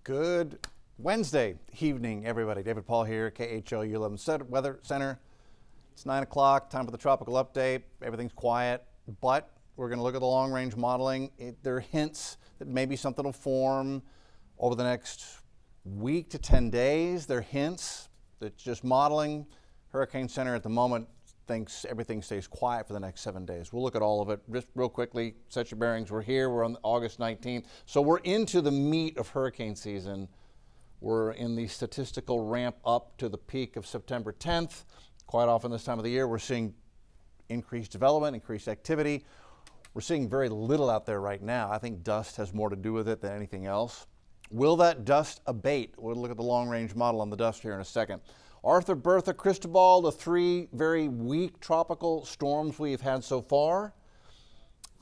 Good Wednesday evening, everybody. David Paul here, KHOU 11 Weather Center. It's 9 o'clock, time for the tropical update. Everything's quiet, but we're going to look at the long-range modeling. There are hints that maybe something will form over the next week to 10 days. There are hints that just modeling. Hurricane Center at the moment thinks everything stays quiet for the next 7 days. We'll look at all of it just real quickly. Set your bearings. We're here. We're on August 19th. So we're into the meat of hurricane season. We're in the statistical ramp up to the peak of September 10th. Quite often this time of the year, we're seeing increased development, increased activity. We're seeing very little out there right now. I think dust has more to do with it than anything else. Will that dust abate? We'll look at the long-range model on the dust here in a second. Arthur, Bertha, Cristobal, the three very weak tropical storms we've had so far.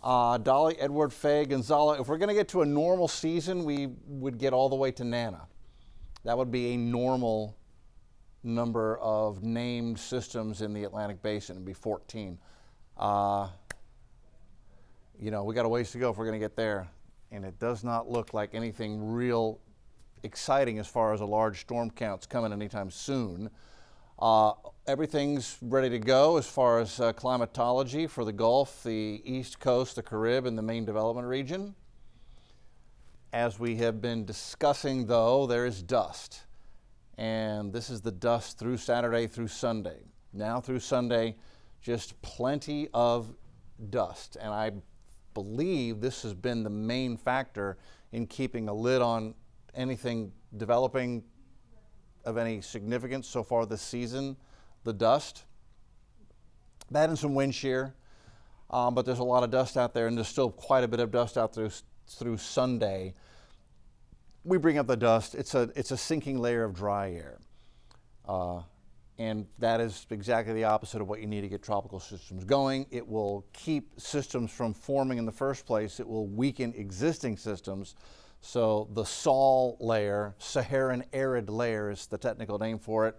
Dolly, Edward, Faye, Gonzalo. If we're going to get to a normal season, we would get all the way to Nana. That would be a normal number of named systems in the Atlantic Basin. It'd be 14. We got a ways to go if we're going to get there. And it does not look like anything real exciting as far as a large storm count's coming anytime soon. Everything's ready to go as far as climatology for the Gulf, the East Coast, the Caribbean, and the main development region. As we have been discussing, though, there is dust. And this is the dust through Saturday through Sunday. Now through Sunday, just plenty of dust. And I believe this has been the main factor in keeping a lid on anything developing of any significance so far this season, the dust. That and some wind shear, but there's a lot of dust out there, and there's still quite a bit of dust out through Sunday. We bring up the dust. It's a sinking layer of dry air, and that is exactly the opposite of what you need to get tropical systems going. It will keep systems from forming in the first place. It will weaken existing systems. So the SAL layer, Saharan arid layer is the technical name for it,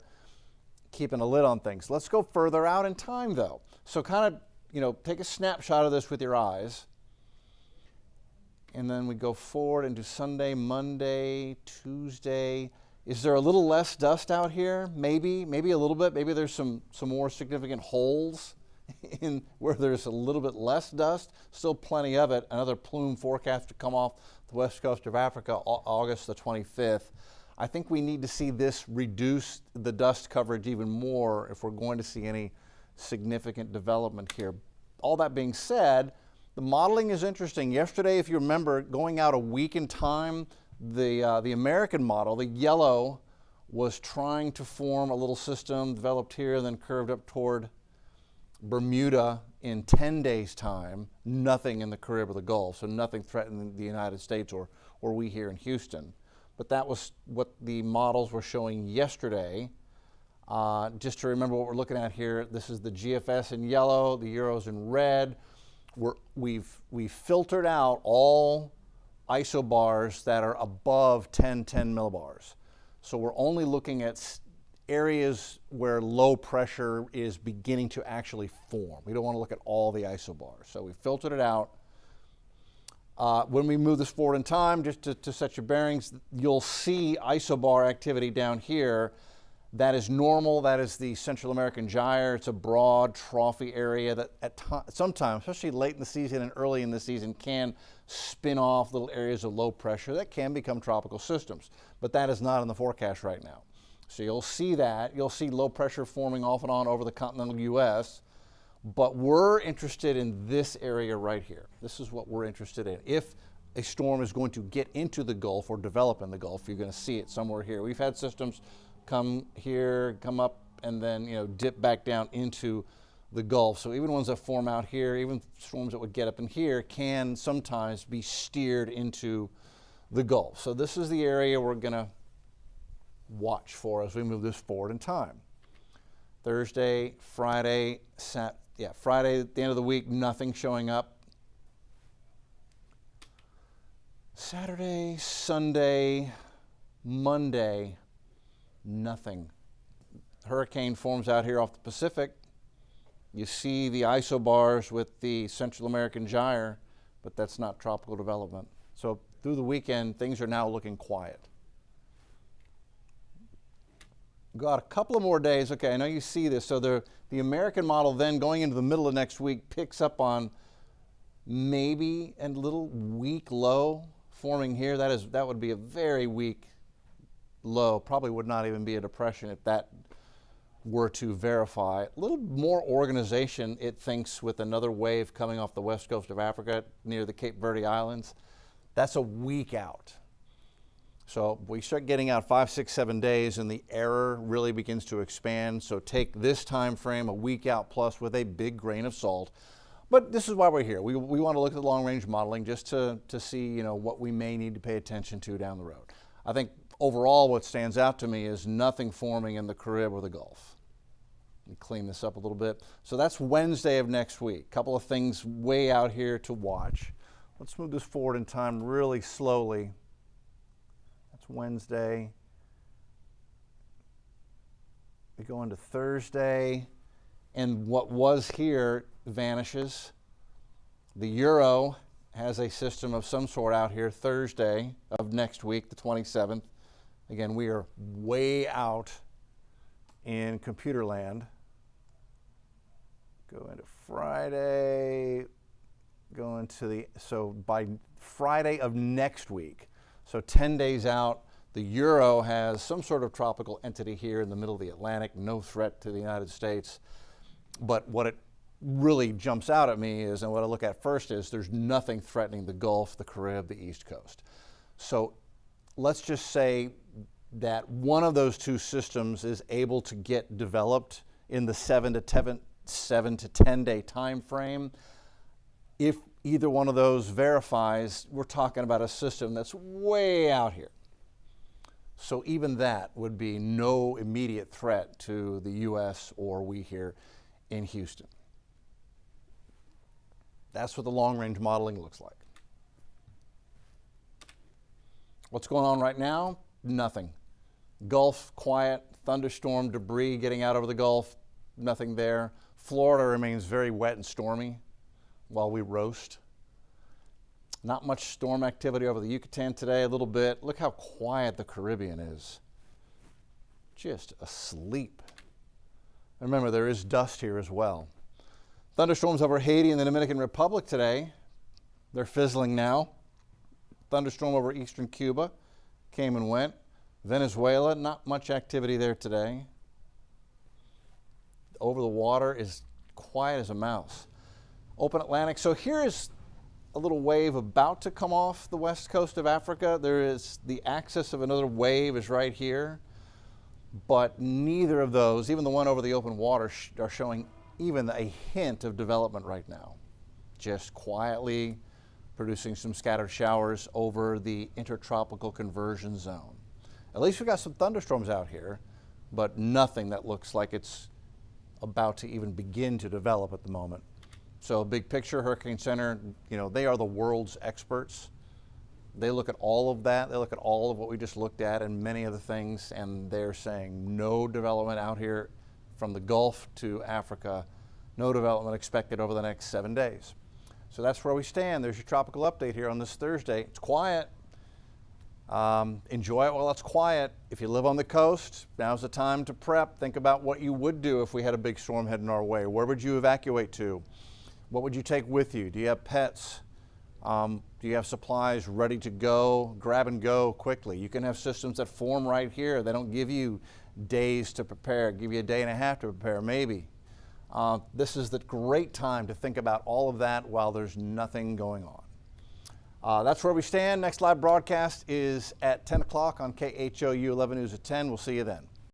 keeping a lid on things. Let's go further out in time, though. So kind of, take a snapshot of this with your eyes. And then we go forward into Sunday, Monday, Tuesday. Is there a little less dust out here? Maybe a little bit. Maybe there's some more significant holes in where there's a little bit less dust. Still plenty of it. Another plume forecast to come off the west coast of Africa, August the 25th. I think we need to see this reduce the dust coverage even more if we're going to see any significant development here. All that being said, the modeling is interesting. Yesterday, if you remember, going out a week in time, the American model, the yellow, was trying to form a little system developed here and then curved up toward Bermuda in 10 days' time. Nothing in the Caribbean or the Gulf, so nothing threatening the United States or we here in Houston. But that was what the models were showing yesterday. Just to remember what we're looking at here, this is the GFS in yellow, the Euros in red. We've filtered out all isobars that are above 10 millibars. So we're only looking at areas where low pressure is beginning to actually form. We don't want to look at all the isobars. So we filtered it out. When we move this forward in time, just to set your bearings, you'll see isobar activity down here. That is normal. That is the Central American gyre. It's a broad trophy area that sometimes, especially late in the season and early in the season, can spin off little areas of low pressure that can become tropical systems. But that is not in the forecast right now. So you'll see that. You'll see low pressure forming off and on over the continental U.S., but we're interested in this area right here. This is what we're interested in. If a storm is going to get into the Gulf or develop in the Gulf, you're going to see it somewhere here. We've had systems come here, come up, and then dip back down into the Gulf. So even ones that form out here, even storms that would get up in here, can sometimes be steered into the Gulf. So this is the area we're going to watch for as we move this forward in time. Thursday, Friday, Friday at the end of the week, nothing showing up. Saturday, Sunday, Monday, nothing. Hurricane forms out here off the Pacific. You see the isobars with the Central American gyre, but that's not tropical development. So through the weekend, things are now looking quiet. got a couple of more days. Okay, I know you see this. So the American model then going into the middle of next week picks up on maybe a little weak low forming here. That would be a very weak low. Probably would not even be a depression if that were to verify. A little more organization, it thinks, with another wave coming off the west coast of Africa near the Cape Verde Islands. That's a week out. So we start getting out 5, 6, 7 days and the error really begins to expand. So take this time frame, a week out plus, with a big grain of salt. But this is why we're here. We want to look at the long-range modeling just to see, what we may need to pay attention to down the road. I think overall what stands out to me is nothing forming in the Carib or the Gulf. Let me clean this up a little bit. So that's Wednesday of next week. A couple of things way out here to watch. Let's move this forward in time really slowly. That's Wednesday. We go into Thursday, and what was here vanishes. The Euro has a system of some sort out here Thursday of next week, the 27th. Again, we are way out in computer land. Go into Friday, so by Friday of next week, so 10 days out, the Euro has some sort of tropical entity here in the middle of the Atlantic, no threat to the United States. But what it really jumps out at me is, and what I look at first is, there's nothing threatening the Gulf, the Carib, the East Coast. So let's just say that one of those two systems is able to get developed in the 7 to 10 day time frame. If either one of those verifies, we're talking about a system that's way out here. So even that would be no immediate threat to the U.S. or we here in Houston. That's what the long-range modeling looks like. What's going on right now? Nothing. Gulf, quiet. Thunderstorm debris getting out over the Gulf, nothing there. Florida remains very wet and stormy while we roast. Not much storm activity over the Yucatan today, a little bit. Look how quiet the Caribbean is. Just asleep. Remember, there is dust here as well. Thunderstorms over Haiti and the Dominican Republic today. They're fizzling now. Thunderstorm over eastern Cuba came and went. Venezuela, not much activity there today. Over the water is quiet as a mouse. Open Atlantic. So here is a little wave about to come off the west coast of Africa. There is the axis of another wave is right here. But neither of those, even the one over the open water, are showing even a hint of development right now. Just quietly producing some scattered showers over the intertropical conversion zone. At least we've got some thunderstorms out here, but nothing that looks like it's about to even begin to develop at the moment. So big picture, Hurricane Center, they are the world's experts. They look at all of that. They look at all of what we just looked at and many other things, and they're saying no development out here from the Gulf to Africa, no development expected over the next 7 days. So that's where we stand. There's your tropical update here on this Thursday. It's quiet. Enjoy it while it's quiet. If you live on the coast, now's the time to prep. Think about what you would do if we had a big storm heading our way. Where would you evacuate to? What would you take with you? Do you have pets? Do you have supplies ready to go? Grab and go quickly. You can have systems that form right here. They don't give you days to prepare, give you a day and a half to prepare, maybe. This is the great time to think about all of that while there's nothing going on. That's where we stand. Next live broadcast is at 10 o'clock on KHOU 11 News at 10. We'll see you then.